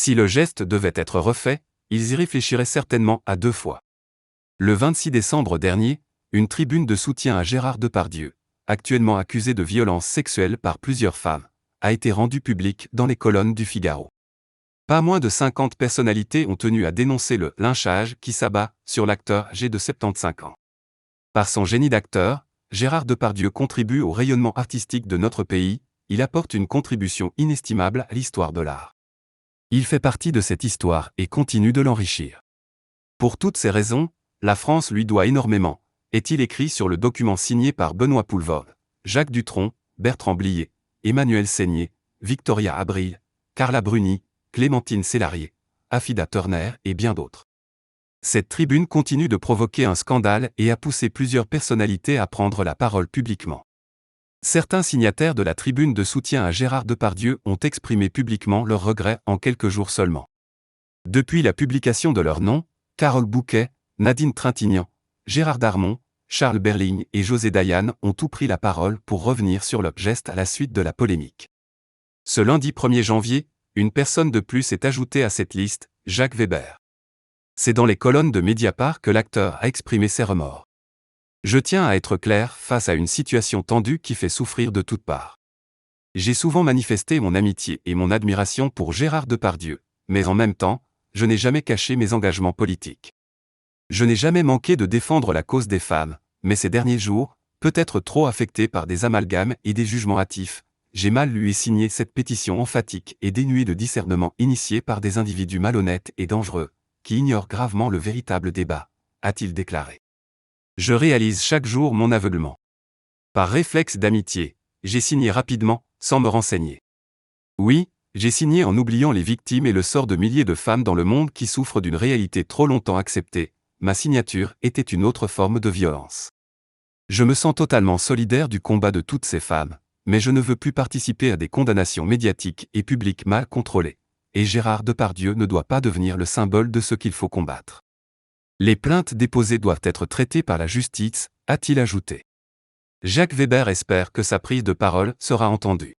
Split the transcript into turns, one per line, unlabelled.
Si le geste devait être refait, ils y réfléchiraient certainement à 2 fois. Le 26 décembre dernier, une tribune de soutien à Gérard Depardieu, actuellement accusé de violences sexuelles par plusieurs femmes, a été rendue publique dans les colonnes du Figaro. Pas moins de 50 personnalités ont tenu à dénoncer le lynchage qui s'abat sur l'acteur âgé de 75 ans. Par son génie d'acteur, Gérard Depardieu contribue au rayonnement artistique de notre pays, il apporte une contribution inestimable à l'histoire de l'art. Il fait partie de cette histoire et continue de l'enrichir. Pour toutes ces raisons, la France lui doit énormément, est-il écrit sur le document signé par Benoît Poelvoorde, Jacques Dutronc, Bertrand Blier, Emmanuel Seigner, Victoria Abril, Carla Bruni, Clémentine Sélarié, Affida Turner et bien d'autres. Cette tribune continue de provoquer un scandale et a poussé plusieurs personnalités à prendre la parole publiquement. Certains signataires de la tribune de soutien à Gérard Depardieu ont exprimé publiquement leurs regrets en quelques jours seulement. Depuis la publication de leurs noms, Carole Bouquet, Nadine Trintignant, Gérard Darmon, Charles Berling et José Dayan ont tout pris la parole pour revenir sur leur geste à la suite de la polémique. Ce lundi 1er janvier, une personne de plus est ajoutée à cette liste, Jacques Weber. C'est dans les colonnes de Mediapart que l'acteur a exprimé ses remords. Je tiens à être clair face à une situation tendue qui fait souffrir de toutes parts. J'ai souvent manifesté mon amitié et mon admiration pour Gérard Depardieu, mais en même temps, je n'ai jamais caché mes engagements politiques. Je n'ai jamais manqué de défendre la cause des femmes, mais ces derniers jours, peut-être trop affecté par des amalgames et des jugements hâtifs, j'ai mal lu et signé cette pétition emphatique et dénuée de discernement initiée par des individus malhonnêtes et dangereux, qui ignorent gravement le véritable débat, a-t-il déclaré. Je réalise chaque jour mon aveuglement. Par réflexe d'amitié, j'ai signé rapidement, sans me renseigner. Oui, j'ai signé en oubliant les victimes et le sort de milliers de femmes dans le monde qui souffrent d'une réalité trop longtemps acceptée. Ma signature était une autre forme de violence. Je me sens totalement solidaire du combat de toutes ces femmes, mais je ne veux plus participer à des condamnations médiatiques et publiques mal contrôlées, et Gérard Depardieu ne doit pas devenir le symbole de ce qu'il faut combattre. Les plaintes déposées doivent être traitées par la justice, a-t-il ajouté. Jacques Weber espère que sa prise de parole sera entendue.